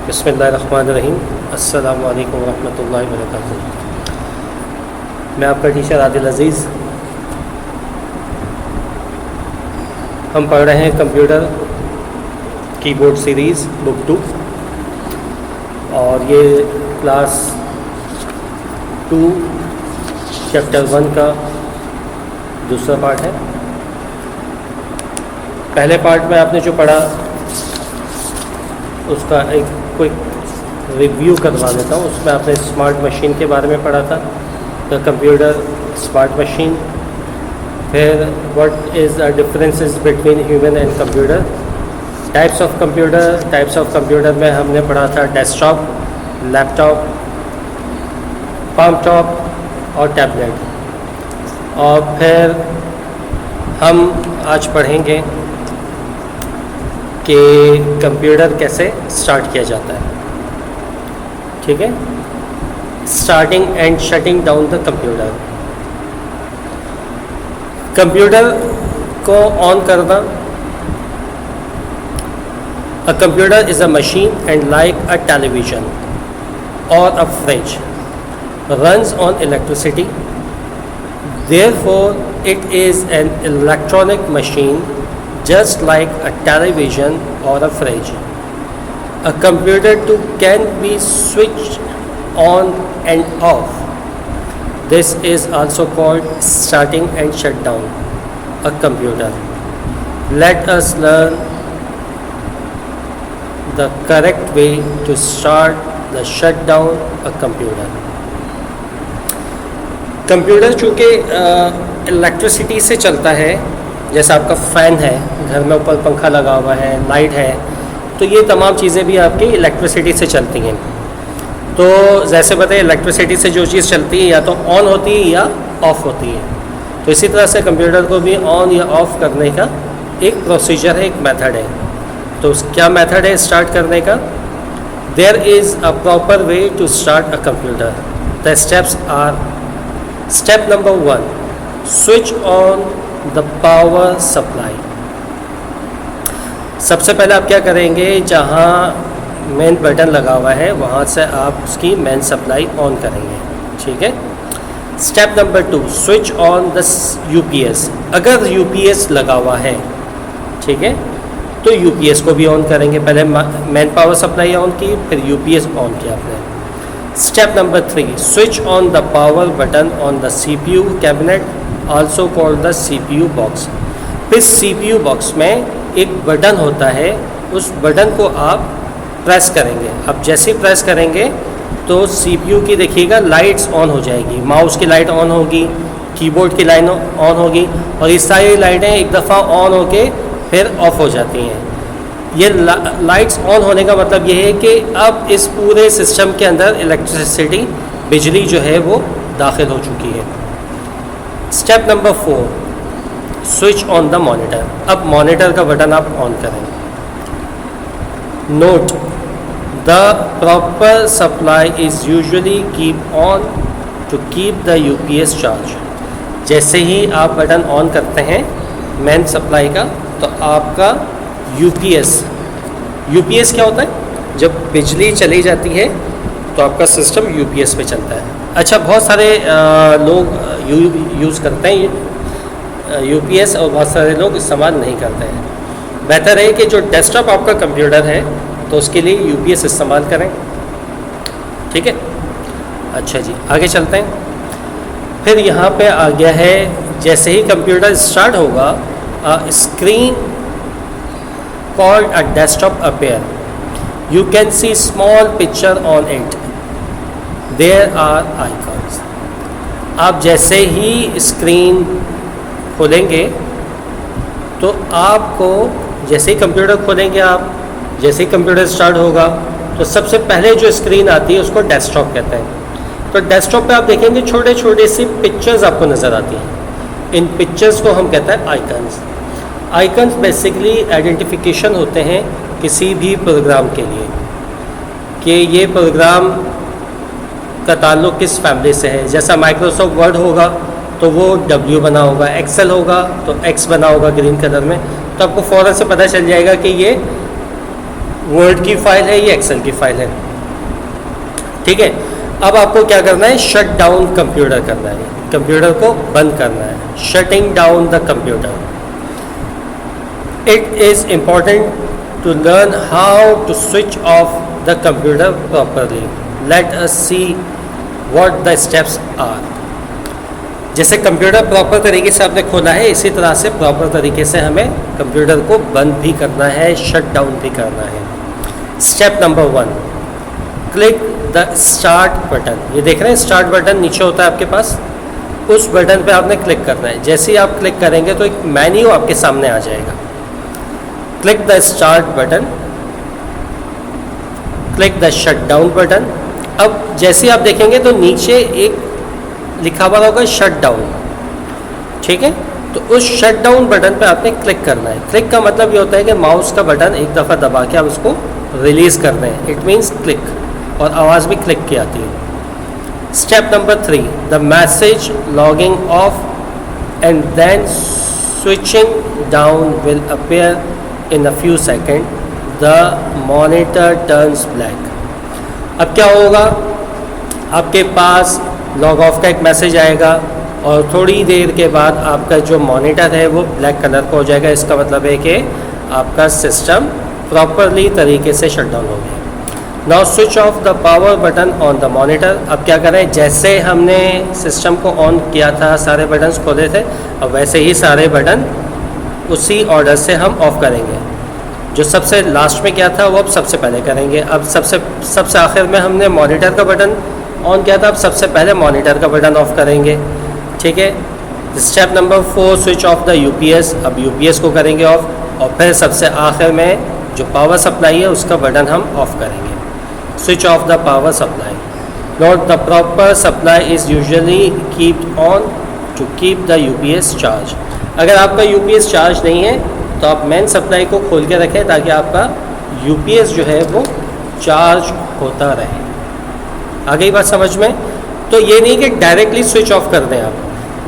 बिस्मिल्लाहिर्रहमानिर्रहीम। अस्सलामु अलैकुम वरहमतुल्लाहि वबरकातुहू। मैं आपका टीचर आदिल अज़ीज़। हम पढ़ रहे हैं कंप्यूटर कीबोर्ड सीरीज़ बुक 2 और ये क्लास 2 चैप्टर 1 का दूसरा पार्ट है। पहले पार्ट में आपने जो पढ़ा उसका एक क्विक रिव्यू करवा देता हूँ। उसमें आपने स्मार्ट मशीन के बारे में पढ़ा था, द कंप्यूटर स्मार्ट मशीन। फिर what is the differences between human and computer, types of computer में हमने पढ़ा था डेस्कटॉप, लैपटॉप, पाम टॉप और टैबलेट। और फिर हम आज पढ़ेंगे कि कंप्यूटर कैसे स्टार्ट किया जाता है। ठीक है, starting and shutting down the computer. Computer को ऑन करना। A computer is a machine and like a television और a fridge runs on electricity. Therefore, it is an electronic machine just like a television or a fridge. A computer too can be switched on and off. This is also called starting and shutdown a computer. Let us learn the correct way to start the shutdown a computer. Computer चूँकि electricity से चलता है, जैसा आपका fan है, घर में ऊपर पंखा लगा हुआ है, लाइट है, तो ये तमाम चीज़ें भी आपकी इलेक्ट्रिसिटी से चलती हैं। तो जैसे बताए इलेक्ट्रिसिटी से जो चीज़ चलती है या तो ऑन होती है या ऑफ़ होती है। तो इसी तरह से कंप्यूटर को भी ऑन या ऑफ़ करने का एक प्रोसीजर है, एक मेथड है। तो क्या मेथड है स्टार्ट करने का? There is a proper way to start a computer. The steps are: step number 1, switch on the power supply. सबसे पहले आप क्या करेंगे, जहाँ मेन बटन लगा हुआ है वहाँ से आप उसकी मेन सप्लाई ऑन करेंगे। ठीक है। Step number 2, switch on the UPS. अगर यूपीएस लगा हुआ है, ठीक है, तो यूपीएस को भी ऑन करेंगे। पहले मेन पावर सप्लाई ऑन की, फिर यूपीएस ऑन किया आपने। Step number 3, switch on the power button on the CPU cabinet, also called the CPU box. फिर CPU box में एक बटन होता है, उस बटन को आप प्रेस करेंगे। अब जैसे ही प्रेस करेंगे तो CPU की देखिएगा लाइट्स ऑन हो जाएगी, माउस की लाइट ऑन होगी, कीबोर्ड की लाइट ऑन होगी, और ये सारी लाइटें एक दफ़ा ऑन होके फिर ऑफ हो जाती हैं। ये लाइट्स ऑन होने का मतलब ये है कि अब इस पूरे सिस्टम के अंदर इलेक्ट्रिसिटी, बिजली जो है वो दाखिल हो चुकी है। Step number 4, switch on the monitor. अब मॉनिटर का बटन आप ऑन करें। Note, the proper supply is usually keep on to keep the UPS charge. जैसे ही आप बटन ऑन करते हैं मेन सप्लाई का, तो आपका यूपीएस क्या होता है? जब बिजली चली जाती है तो आपका सिस्टम यूपीएस पे चलता है। अच्छा, बहुत सारे लोग यूज़ करते हैं यूपीएस और बहुत सारे लोग इस्तेमाल नहीं करते हैं। बेहतर है कि जो डेस्कटॉप आपका कंप्यूटर है तो उसके लिए यूपीएस इस्तेमाल करें। ठीक है। अच्छा जी, आगे चलते हैं। फिर यहाँ पे आ गया है, जैसे ही कंप्यूटर स्टार्ट होगा, screen called a desktop appear. You can see small picture on it. There are icons. आप जैसे ही स्क्रीन खोलेंगे तो आपको, जैसे ही कंप्यूटर खोलेंगे आप, जैसे ही कंप्यूटर स्टार्ट होगा तो सबसे पहले जो स्क्रीन आती है उसको डेस्कटॉप कहते हैं। तो डेस्कटॉप पे आप देखेंगे छोटे छोटे सी पिक्चर्स आपको नज़र आती हैं। इन पिक्चर्स को हम कहते हैं आइकन्स। आइकन्स बेसिकली आइडेंटिफिकेशन होते हैं किसी भी प्रोग्राम के लिए, कि ये प्रोग्राम का ताल्लुक़ किस फैमिली से है। जैसा माइक्रोसॉफ्ट वर्ड होगा तो वो W बना होगा, एक्सेल होगा तो X बना होगा ग्रीन कलर में, तो आपको फ़ौरन से पता चल जाएगा कि ये वर्ड की फाइल है, ये एक्सेल की फाइल है। ठीक है, अब आपको क्या करना है, शट डाउन कंप्यूटर करना है, कंप्यूटर को बंद करना है, shutting down the computer. It is important to learn how to switch off the computer properly. Let us see what the steps are. जैसे कंप्यूटर प्रॉपर तरीके से आपने खोला है, इसी तरह से प्रॉपर तरीके से हमें कंप्यूटर को बंद भी करना है, शट डाउन भी करना है। Step number 1, click the start button. ये देख रहे हैं स्टार्ट बटन नीचे होता है आपके पास, उस बटन पे आपने क्लिक करना है। जैसे ही आप क्लिक करेंगे तो एक मेन्यू आपके सामने आ जाएगा। Click the start button, click the shut down button. अब जैसे आप देखेंगे तो नीचे एक लिखा हुआ होगा शट डाउन, ठीक है, तो उस शट डाउन बटन पे आपने क्लिक करना है। क्लिक का मतलब ये होता है कि माउस का बटन एक दफ़ा दबा के आप उसको रिलीज़ कर दें, इट मीन्स क्लिक, और आवाज़ भी क्लिक की आती है। Step number 3, the message logging off and then switching down will appear in a few seconds. The monitor turns black. अब क्या होगा, आपके पास लॉग ऑफ का एक मैसेज आएगा और थोड़ी देर के बाद आपका जो मॉनिटर है वो ब्लैक कलर का हो जाएगा। इसका मतलब है कि आपका सिस्टम प्रॉपरली तरीके से शट डाउन हो गया। Now switch off the power button on the monitor. अब क्या करें, जैसे हमने सिस्टम को ऑन किया था, सारे बटन्स खोले थे, अब वैसे ही सारे बटन उसी ऑर्डर से हम ऑफ़ करेंगे। जो सबसे लास्ट में किया था वो अब सबसे पहले करेंगे। अब सबसे आखिर में हमने मॉनिटर का बटन ऑन किया था, अब सबसे पहले मॉनिटर का बटन ऑफ़ करेंगे। ठीक है, step number 4, switch off the UPS. अब यूपीएस को करेंगे ऑफ़, और फिर सबसे आखिर में जो पावर सप्लाई है उसका बटन हम ऑफ़ करेंगे। Switch off the power supply. Note the proper supply is usually kept on to keep the UPS charge. अगर आपका यूपीएस चार्ज नहीं है तो आप मेन सप्लाई को खोल के रखें ताकि आपका यूपीएस जो है वो चार्ज होता रहे। आ गई बात समझ में? तो ये नहीं कि डायरेक्टली स्विच ऑफ कर दें। आप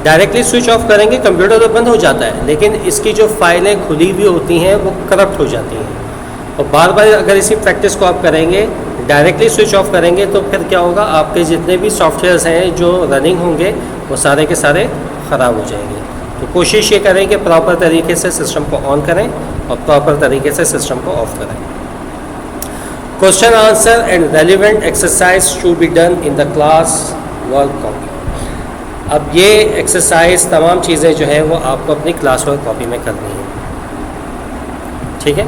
डायरेक्टली स्विच ऑफ करेंगे कंप्यूटर तो बंद हो जाता है, लेकिन इसकी जो फाइलें खुली हुई होती हैं वो करप्ट हो जाती हैं। और बार बार अगर इसी प्रैक्टिस को आप करेंगे, डायरेक्टली स्विच ऑफ करेंगे, तो फिर क्या होगा, आपके जितने भी सॉफ्टवेयर्स हैं जो रनिंग होंगे वो सारे के सारे ख़राब हो जाएंगे। तो कोशिश ये करें कि प्रॉपर तरीके से सिस्टम को ऑन करें और प्रॉपर तरीके से सिस्टम को ऑफ करें। Question answer and relevant exercise should be done in the class work copy. अब ये एक्सरसाइज तमाम चीज़ें जो है वो आपको अपनी क्लास वर्क कॉपी में करनी है। ठीक है,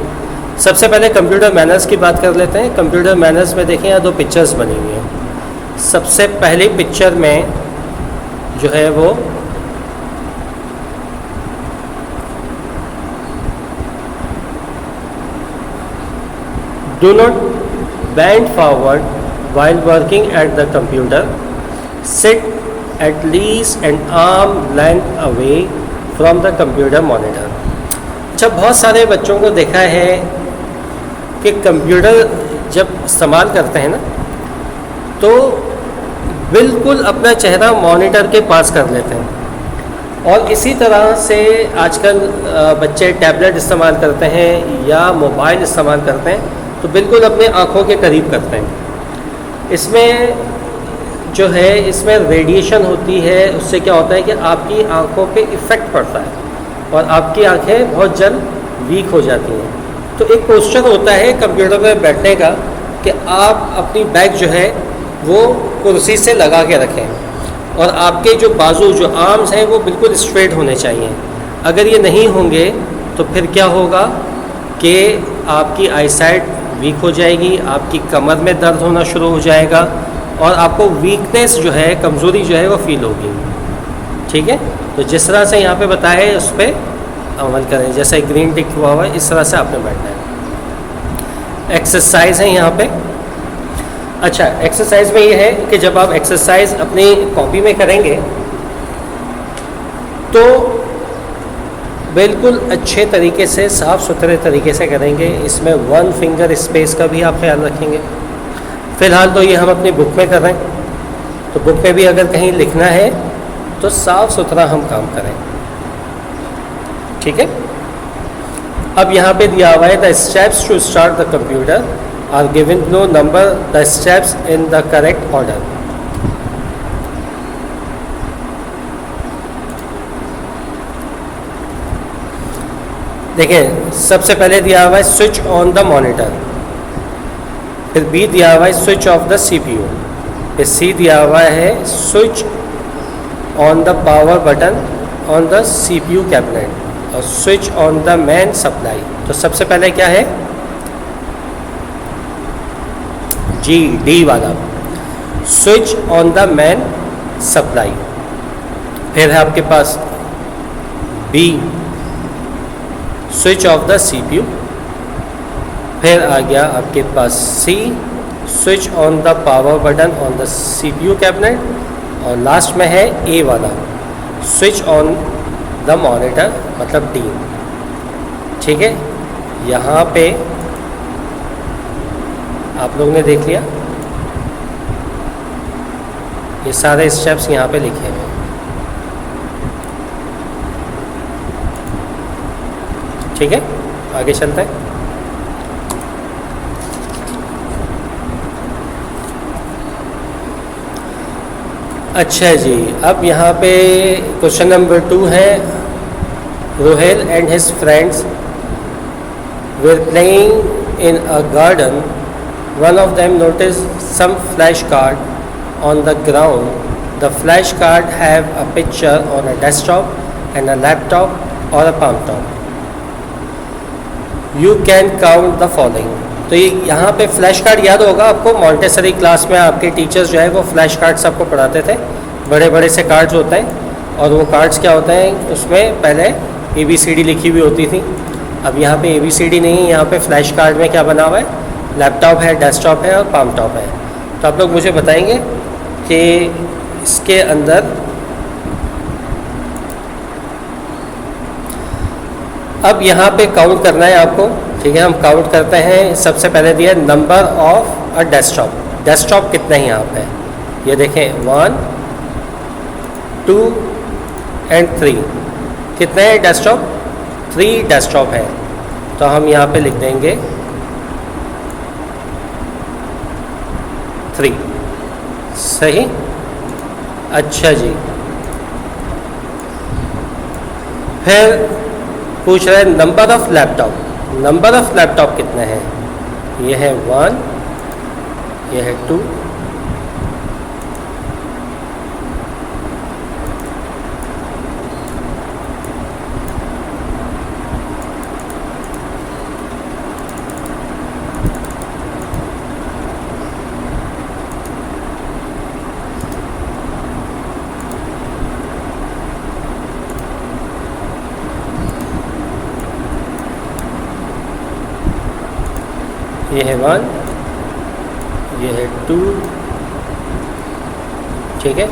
सबसे पहले कंप्यूटर मैनर्स की बात कर लेते हैं। कंप्यूटर मैनर्स में देखें यहाँ 2 पिक्चर्स बनी हुई हैं। सबसे पहली पिक्चर में जो है वो Do not bend forward while working at the computer. Sit at least an arm length away from the computer monitor. अच्छा, बहुत सारे बच्चों को देखा है कि कंप्यूटर जब इस्तेमाल करते हैं ना तो बिल्कुल अपना चेहरा मॉनिटर के पास कर लेते हैं। और इसी तरह से आजकल बच्चे टैबलेट इस्तेमाल करते हैं या मोबाइल इस्तेमाल करते हैं तो बिल्कुल अपने आँखों के करीब करते हैं। इसमें जो है इसमें रेडिएशन होती है, उससे क्या होता है कि आपकी आँखों पे इफ़ेक्ट पड़ता है और आपकी आँखें बहुत जल्द वीक हो जाती हैं। तो एक पोस्चर होता है कंप्यूटर पर बैठने का कि आप अपनी बैक जो है वो कुर्सी से लगा के रखें और आपके जो बाजू जो आर्म्स हैं वो बिल्कुल स्ट्रेट होने चाहिए। अगर ये नहीं होंगे तो फिर क्या होगा कि आपकी आईसाइट वीक हो जाएगी, आपकी कमर में दर्द होना शुरू हो जाएगा और आपको वीकनेस जो है, कमज़ोरी जो है वो फील होगी। ठीक है, तो जिस तरह से यहाँ पे बताया है उस पर अमल करें। जैसे ग्रीन टिक हुआ हुआ है इस तरह से आपने बैठना है। एक्सरसाइज है यहाँ पे। अच्छा, एक्सरसाइज में ये है कि जब आप एक्सरसाइज अपनी कॉपी में करेंगे तो बिल्कुल अच्छे तरीके से, साफ़ सुथरे तरीके से करेंगे। इसमें 1 फिंगर स्पेस का भी आप ख्याल रखेंगे। फ़िलहाल तो ये हम अपनी बुक में कर रहे हैं, तो बुक में भी अगर कहीं लिखना है तो साफ़ सुथरा हम काम करें। ठीक है, अब यहाँ पे दिया हुआ है the steps to start the computer are given no number the steps in the correct order. देखिए सबसे पहले दिया हुआ है स्विच ऑन द मॉनिटर, फिर बी दिया हुआ है स्विच ऑफ द सीपीयू, फिर सी दिया हुआ है switch on the power button on the CPU cabinet और switch on the main supply. तो सबसे पहले क्या है जी डी वाला, switch on the main supply. फिर है आपके पास B switch off the CPU, फिर आ गया आपके पास C switch on the power button on the CPU cabinet और लास्ट में है ए वाला स्विच ऑन द मॉनिटर मतलब डी। ठीक है, यहाँ पे आप लोग ने देख लिया, ये सारे स्टेप्स यहाँ पे लिखे हुए हैं। ठीक है, आगे चलते हैं। अच्छा जी, अब यहाँ पे क्वेश्चन नंबर 2 है। Rohel and his friends were playing in a garden, one of them noticed some flash card on the ground. The flash card have a picture on a desktop and a laptop और a palmtop. You can count the following. तो ये यहाँ पे flash card याद होगा आपको, Montessori class में आपके टीचर्स जो है वो फ्लैश कार्ड्स आपको पढ़ाते थे। बड़े बड़े से कार्ड्स होते हैं और वो कार्ड्स क्या होते हैं, उसमें पहले ABCD लिखी हुई होती थी। अब यहाँ पे ABCD नहीं है, यहाँ पे फ्लैश कार्ड में क्या बना हुआ है, लैपटॉप है, डेस्कटॉप है और पाम टॉप है। तो आप लोग मुझे बताएंगे कि इसके अंदर अब यहाँ पे काउंट करना है आपको। ठीक है, हम काउंट करते हैं। सबसे पहले दिया number of a desktop. Desktop कितने हैं यहाँ पे, ये देखें 1 2 एंड 3। कितने हैं डेस्कटॉप, 3 डेस्कटॉप है। तो हम यहाँ पे लिख देंगे 3। सही, अच्छा जी। फिर पूछ रहे हैं number of laptop. Number of laptop कितने हैं, ये है 1, ये है 2, ये है 1, ये है 2। ठीक है,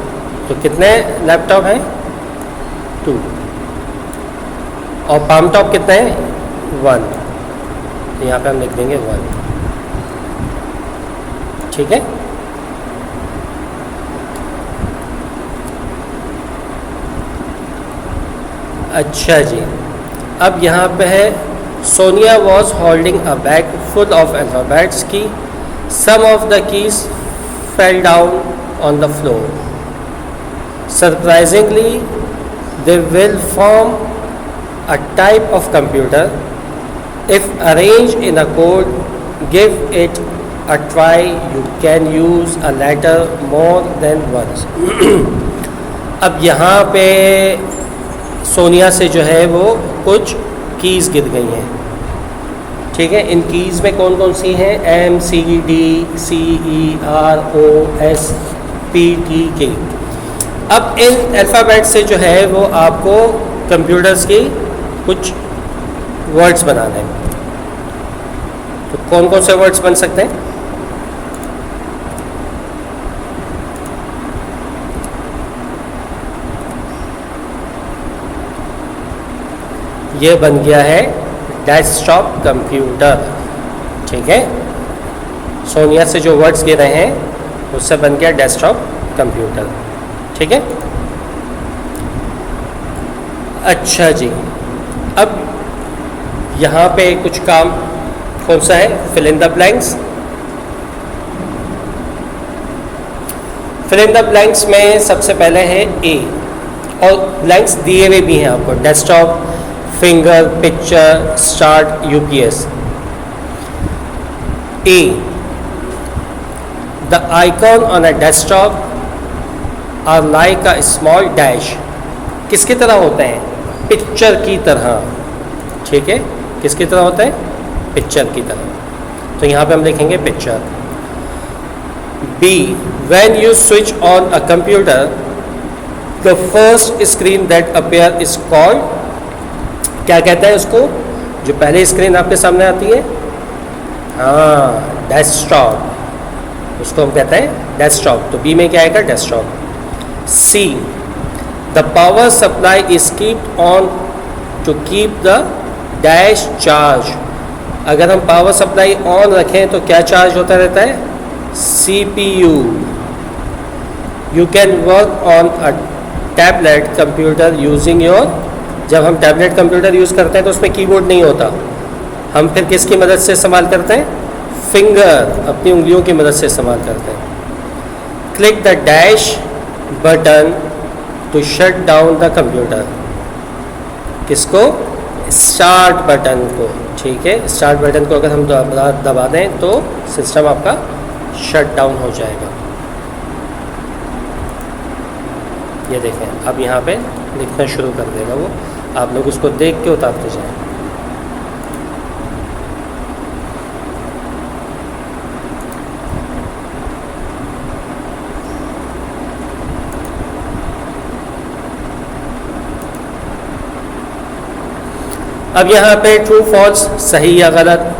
तो कितने लैपटॉप हैं, 2। और पाम टॉप कितने हैं, 1। तो यहाँ पे हम लिख देंगे 1। ठीक है, अच्छा जी। अब यहाँ पे है Sonia was holding a bag full of alphabets key. Some of the keys fell down on the floor. Surprisingly, they will form a type of computer. If arranged in a code, give it a try. You can use a letter more than once. अब यहाँ पे सोनिया से जो है वो कुछ keys गिर गई हैं। ठीक है, इन कीज़ में कौन कौन सी हैं, MCDCEROSPTK। अब इन अल्फ़ाबेट से जो है वो आपको कंप्यूटर्स की कुछ वर्ड्स बनाने हैं। तो कौन कौन से वर्ड्स बन सकते हैं, ये बन गया है डेस्कटॉप कंप्यूटर। ठीक है, सोनिया से जो वर्ड्स गिर रहे हैं उससे बन गया डेस्कटॉप कंप्यूटर। ठीक है, अच्छा जी। अब यहाँ पे कुछ काम कौन सा है, fill in the blanks. Fill in the blanks में सबसे पहले है ए, और ब्लैंक्स दिए हुए भी हैं आपको, desktop, finger, picture, start, UPS. A, the icon on a desktop are like a small dash. किसकी तरह होते हैं, पिक्चर की तरह, ठीक है, किसकी तरह होते हैं, पिक्चर की तरह। तो यहाँ पे हम लिखेंगे picture. B, when you switch on a computer the first screen that appear is called, क्या कहते हैं उसको, जो पहले स्क्रीन आपके सामने आती है, हाँ, डेस्कटॉप, उसको हम कहते हैं डेस्कटॉप। तो बी में क्या आएगा, desktop. C, the power supply is kept on to keep the dash charge. अगर हम पावर सप्लाई ऑन रखें तो क्या चार्ज होता रहता है, CPU। You can work on a tablet computer using your, जब हम टैबलेट कंप्यूटर यूज़ करते हैं तो उसमें कीबोर्ड नहीं होता, हम फिर किसकी मदद से इस्तेमाल करते हैं, फिंगर, अपनी उंगलियों की मदद से इस्तेमाल करते हैं। Click the dash button to shut down the computer. किसको, स्टार्ट बटन को, ठीक है, स्टार्ट बटन को अगर हम दबा दें तो सिस्टम आपका शट डाउन हो जाएगा। ये देखें, अब यहाँ पे लिखना शुरू कर देगा वो, आप लोग उसको देख के उतारते जाएं। अब यहाँ पे ट्रू फॉल्स, सही या गलत।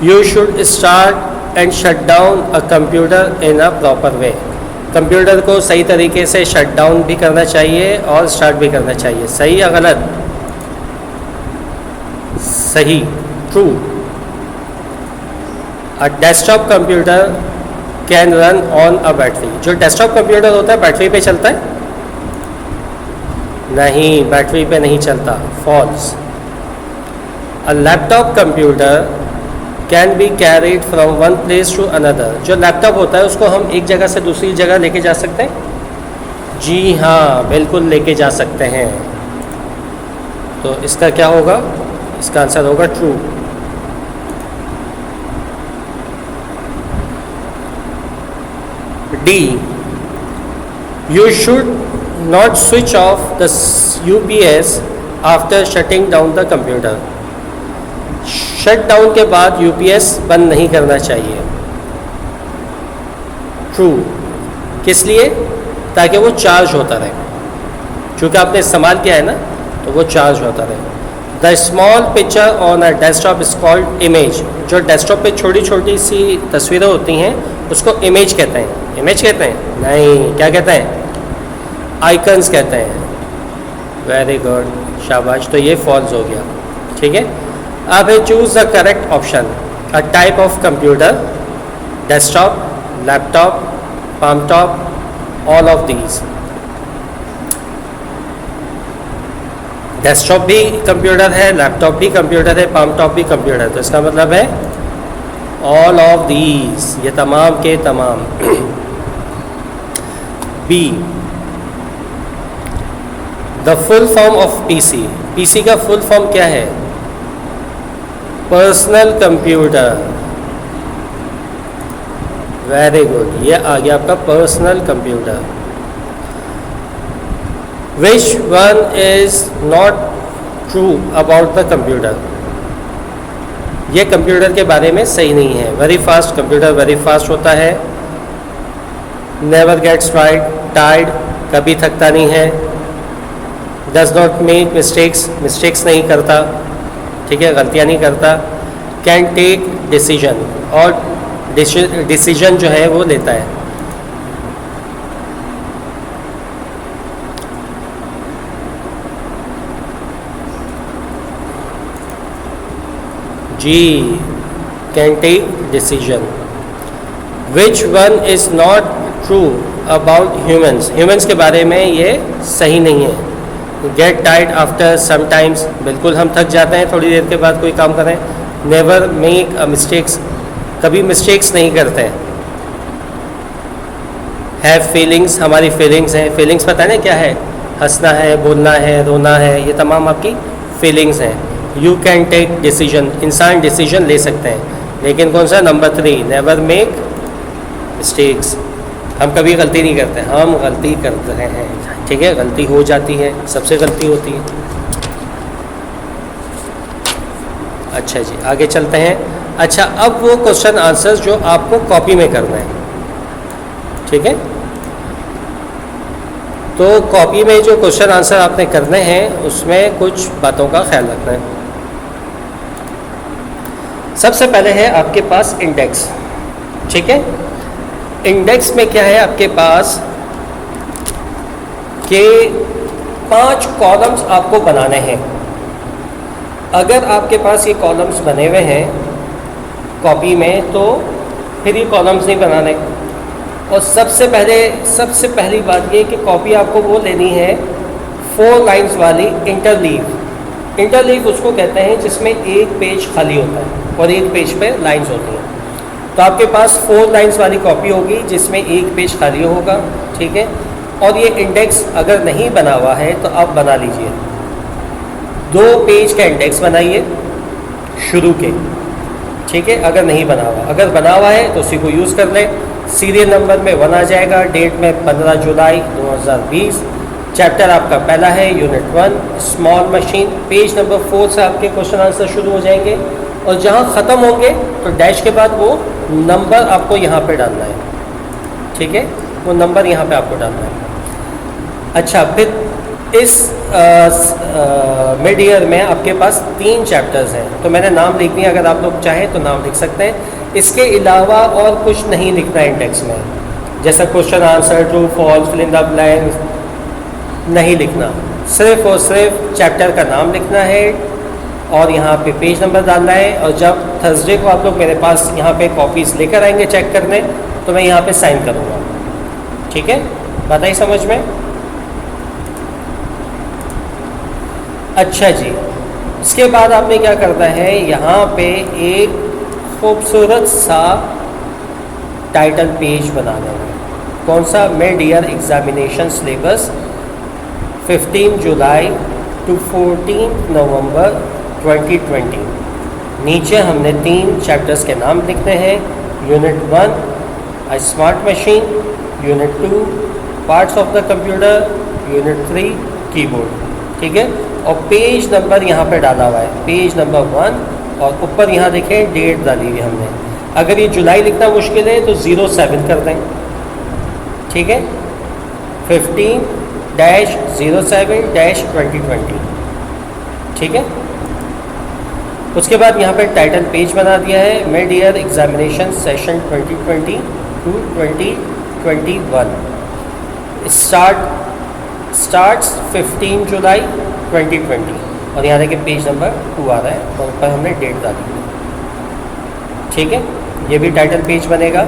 You should start and shut down a computer in a proper way. Computer को सही तरीके से शट डाउन भी करना चाहिए और स्टार्ट भी करना चाहिए, सही या गलत, सही, true. A desktop computer can run on a battery. जो डेस्कटॉप कंप्यूटर होता है बैटरी पे चलता है, नहीं, बैटरी पे नहीं चलता, false. A laptop computer can be carried from one place to another। जो लैपटॉप होता है उसको हम एक जगह से दूसरी जगह लेके जा सकते हैं, जी हाँ, बिल्कुल लेके जा सकते हैं। तो इसका क्या होगा, इसका आंसर होगा true. D, you should not switch off the UPS after shutting down the computer. Shut down के बाद UPS बंद नहीं करना चाहिए, ट्रू। किस लिए, ताकि वो चार्ज होता रहे, क्योंकि आपने इस्तेमाल किया है ना, तो वो चार्ज होता रहे। The small picture on a desktop is called image. जो डेस्कटॉप पे छोटी छोटी सी तस्वीरें होती हैं उसको इमेज कहते हैं। इमेज कहते हैं, नहीं, क्या कहते हैं, आइकन्स कहते हैं। वेरी गुड, शाबाश। तो ये फॉल्स हो गया, ठीक है। अब है choose the correct option. A type of computer, desktop, laptop, palm top, all of these. Desktop भी कंप्यूटर है, लैपटॉप भी कंप्यूटर है, पाम टॉप भी कंप्यूटर है, तो इसका मतलब है ऑल ऑफ दीज, ये तमाम के तमाम। B, the full form of PC. PC का फुल फॉर्म क्या है, पर्सनल कंप्यूटर। वेरी गुड, ये आ गया आपका personal computer. Which one is not true about the computer. ये कंप्यूटर के बारे में सही नहीं है। Very fast, computer very fast होता है। नेवर गेट्स टायर्ड, कभी थकता नहीं है। Does not make mistakes, mistakes नहीं करता, ठीक है, गलतियाँ नहीं करता। कैन टेक डिसीजन, और डिसीजन जो है वो लेता है। जी, can take decision. Which one is not true about humans. Humans के बारे में ये सही नहीं है। गेट टायर्ड आफ्टर समटाइम्स, बिल्कुल हम थक जाते हैं थोड़ी देर के बाद कोई काम करें। नेवर मेक अ मिस्टेक्स, कभी मिस्टेक्स नहीं करते हैं। हैव फीलिंग्स, हमारी फीलिंग्स हैं। फीलिंग्स पता है क्या है? हंसना है, बोलना है, रोना है, ये तमाम आपकी फीलिंग्स हैं। यू कैन टेक डिसीजन, इंसान डिसीजन ले सकते हैं। लेकिन कौन सा? नंबर 3, नेवर मेक मिस्टेक्स, हम कभी गलती नहीं करते। हम गलती करते हैं, ठीक है, गलती हो जाती है, सबसे गलती होती है। अच्छा जी, आगे चलते हैं। अच्छा, अब वो क्वेश्चन आंसर्स जो आपको कॉपी में करना है, ठीक है। तो कॉपी में जो क्वेश्चन आंसर आपने करने हैं उसमें कुछ बातों का ख्याल रखना है। सबसे पहले है आपके पास इंडेक्स, ठीक है। इंडेक्स में क्या है आपके पास कि 5 कॉलम्स आपको बनाने हैं। अगर आपके पास ये कॉलम्स बने हुए हैं कॉपी में तो फिर ये कॉलम्स नहीं बनाने। और सबसे पहली बात ये कि कॉपी आपको वो लेनी है 4 लाइंस वाली इंटरलीव। इंटरलीव उसको कहते हैं जिसमें एक पेज खाली होता है और एक पेज पे लाइंस होती हैं। तो आपके पास 4 लाइंस वाली कॉपी होगी जिसमें एक पेज खाली होगा, ठीक है। और ये इंडेक्स अगर नहीं बना हुआ है तो आप बना लीजिए। 2 पेज का इंडेक्स बनाइए शुरू के, ठीक है। अगर नहीं बना हुआ, अगर बना हुआ है तो उसी को यूज़ कर लें। सीरियल नंबर में 1 आ जाएगा, डेट में 15 जुलाई 2020। चैप्टर आपका पहला है unit 1 small machine. Page number 4 से आपके क्वेश्चन आंसर शुरू हो जाएंगे और जहाँ ख़त्म होंगे तो डैश के बाद वो नंबर आपको यहाँ पे डालना है, ठीक है। वो नंबर यहाँ पे आपको डालना है। अच्छा, फिर इस मिड ईयर में आपके पास 3 चैप्टर्स हैं, तो मैंने नाम लिख दिया। अगर आप लोग चाहें तो नाम लिख सकते हैं। इसके अलावा और कुछ नहीं लिखना है इंडेक्स में, जैसा question answer, true false, fill in the blanks नहीं लिखना। सिर्फ और सिर्फ चैप्टर का नाम लिखना है और यहाँ पे पेज नंबर डालना है। और जब थर्सडे को आप लोग मेरे पास यहाँ पे कॉपीज़ लेकर आएंगे चेक करने, तो मैं यहाँ पे साइन करूँगा, ठीक है। बात आई समझ में? अच्छा जी, इसके बाद आपने क्या करना है, यहाँ पे एक खूबसूरत सा टाइटल पेज बनाना है। कौन सा? Mid year examination syllabus 15 July to 14 November 2020। नीचे हमने 3 चैप्टर्स के नाम लिखने हैं। Unit 1 a smart machine, unit 2 parts of the computer, unit 3 keyboard, ठीक है। और पेज नंबर यहाँ पे डाला हुआ है, पेज नंबर 1, और ऊपर यहाँ देखें डेट डाली हुई हमने। अगर ये जुलाई लिखना मुश्किल है तो 07 कर दें, ठीक है। 15-07-2020, ठीक है। उसके बाद यहाँ पे टाइटल पेज बना दिया है, mid year examination session 2020 to 2021। Starts 15 July 2020 और यहाँ देखिए पेज नंबर 2 आ रहा है और ऊपर हमने डेट डाली है, ठीक है। ये भी टाइटल पेज बनेगा।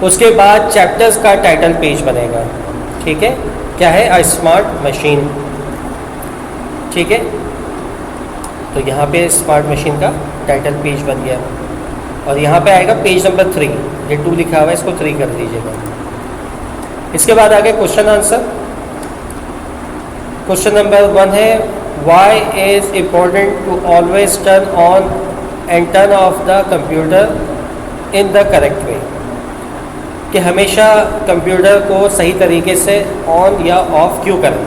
उसके बाद चैप्टर्स का टाइटल पेज बनेगा, ठीक है। क्या है? अ स्मार्ट मशीन, ठीक है। तो यहाँ पे स्मार्ट मशीन का टाइटल पेज बन गया और यहाँ पे आएगा पेज नंबर 3। ये 2 लिखा हुआ है, इसको 3 कर दीजिएगा। इसके बाद आगे क्वेश्चन आंसर। क्वेश्चन नंबर 1 है, why is important to always turn on and turn off the computer in the correct way? कि हमेशा कंप्यूटर को सही तरीके से ऑन या ऑफ क्यों करें?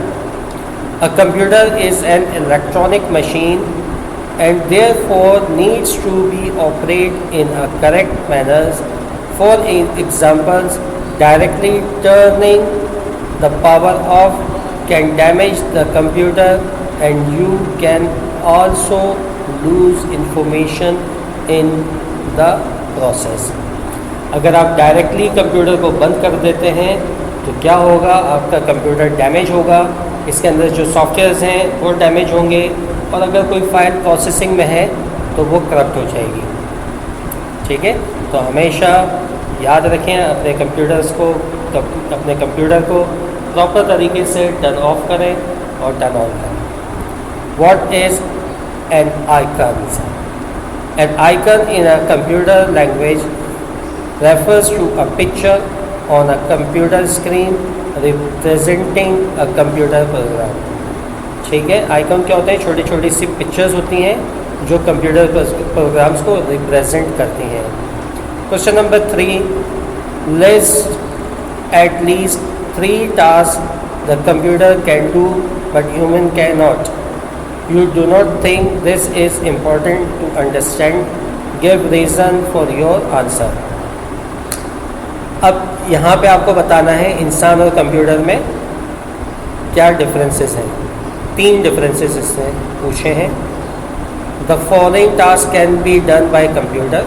A computer is an electronic machine and therefore needs to be operated in a correct manner. For example, directly turning the power off can damage the computer and you can also lose information in the process. अगर आप directly computer को बंद कर देते हैं तो क्या होगा? आपका कंप्यूटर डैमेज होगा, इसके अंदर जो सॉफ्टवेयर्स हैं वो डैमेज होंगे और अगर कोई फाइल प्रोसेसिंग में है तो वो करप्ट हो जाएगी, ठीक है। तो हमेशा याद रखें अपने कंप्यूटर को प्रॉपर तरीके से टर्न ऑफ करें और टर्न ऑन करें। What is an icon? An icon in a computer language refers to a picture on a computer screen representing a computer program. ठीक है, आइकन क्या होते हैं? छोटी छोटी सी पिक्चर्स होती हैं जो कंप्यूटर प्रोग्राम्स को रिप्रेजेंट करती हैं. Question number 3, list at least 3 tasks the computer can do but human cannot. You do not think this is important to understand. Give reason for your answer. अब यहाँ पे आपको बताना है इंसान और कंप्यूटर में क्या डिफरेंसेस हैं. 3 डिफरेंसेस इससे पूछे हैं. The following task can be done by computer.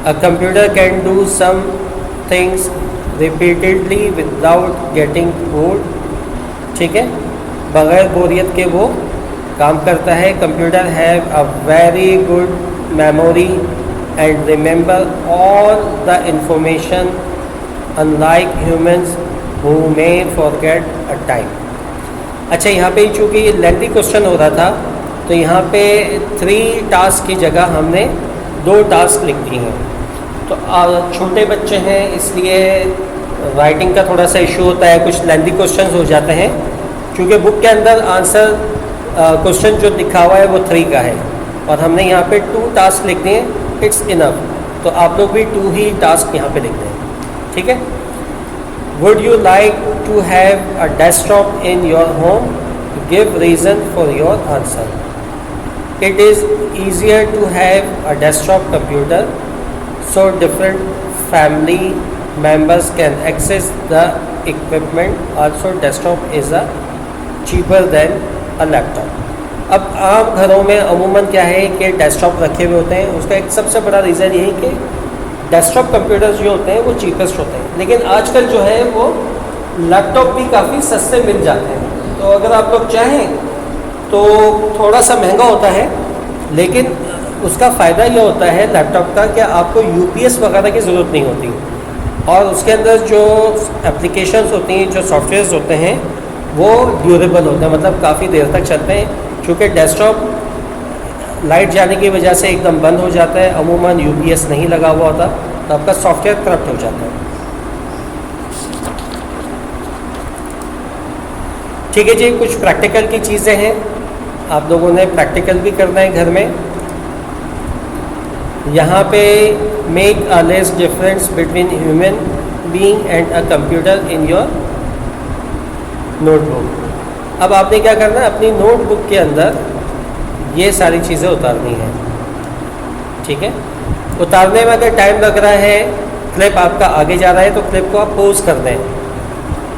A computer can do some things repeatedly without getting bored. ठीक है, बगैर बोरियत के वो काम करता है. Computer have a very good memory and remember all the information unlike humans who may forget a time. अच्छा, यहाँ पे चूँकि लेंथी क्वेश्चन हो रहा था तो यहाँ पे 3 टास्क की जगह हमने 2 टास्क लिख दिए हैं. तो छोटे बच्चे हैं इसलिए राइटिंग का थोड़ा सा इशू होता है, कुछ लेंथी क्वेश्चंस हो जाते हैं. क्योंकि बुक के अंदर आंसर क्वेश्चन जो लिखा हुआ है वो 3 का है और हमने यहाँ पे 2 टास्क लिख दिए. It's enough. तो आप लोग भी 2 ही टास्क यहाँ पे लिख दें. ठीक है. Would you like to have a desktop in your home? Give reason for your answer. It is easier to have a desktop computer so different family members can access the equipment. Also desktop is a cheaper than a laptop. अब आम घरों में अमूमन क्या है कि desktop रखे हुए होते हैं. उसका एक सबसे बड़ा रीज़न यही कि डेस्कटॉप कंप्यूटर्स जो होते हैं वो चीपेस्ट होते हैं. लेकिन आजकल जो है वो लैपटॉप भी काफ़ी सस्ते मिल जाते हैं. तो अगर आप लोग चाहें तो थोड़ा सा महंगा होता है लेकिन उसका फ़ायदा ये होता है लैपटॉप का कि आपको यूपीएस वगैरह की ज़रूरत नहीं होती और उसके अंदर जो एप्लीकेशंस होती हैं, जो सॉफ्टवेयर्स होते हैं वो ड्यूरेबल होते हैं, मतलब काफ़ी देर तक चलते हैं. क्योंकि डेस्कटॉप लाइट जाने की वजह से एकदम बंद हो जाता है, अमूमन यूपीएस नहीं लगा हुआ होता तो आपका सॉफ्टवेयर करप्ट हो जाता है. ठीक है जी, कुछ प्रैक्टिकल की चीज़ें हैं, आप लोगों ने प्रैक्टिकल भी करना है घर में. यहाँ पे make a less difference between human being and a computer in your notebook. अब आपने क्या करना है, अपनी नोटबुक के अंदर ये सारी चीज़ें उतारनी है. ठीक है. उतारने में अगर टाइम लग रहा है, क्लिप आपका आगे जा रहा है तो क्लिप को आप पॉज कर दें.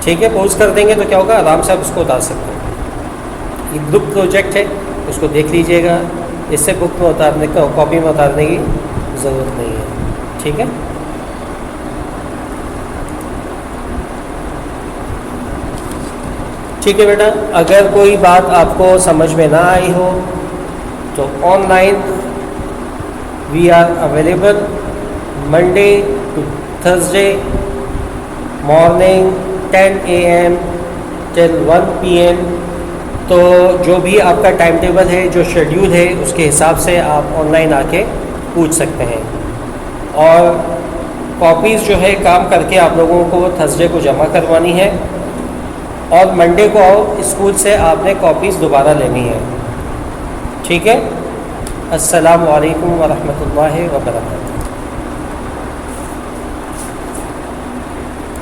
ठीक है, पॉज कर देंगे तो क्या होगा, आराम से आप उसको उतार सकते हैं. ये ग्रुप प्रोजेक्ट है, उसको देख लीजिएगा. इससे बुक में उतारने का, कॉपी में उतारने की ज़रूरत नहीं है. ठीक है. ठीक है बेटा, अगर कोई बात आपको समझ में ना आई हो तो online we are available Monday to Thursday morning 10 AM till 1 PM. तो जो भी आपका टाइम टेबल है, जो शेड्यूल है, उसके हिसाब से आप ऑनलाइन आके पूछ सकते हैं. और कॉपीज़ जो है काम करके आप लोगों को थर्सडे को जमा करवानी है और मंडे को स्कूल से आपने कॉपीज़ दोबारा लेनी है. ठीक है. अस्सलामु अलैकुम व रहमतुल्लाहि व बरकातहू.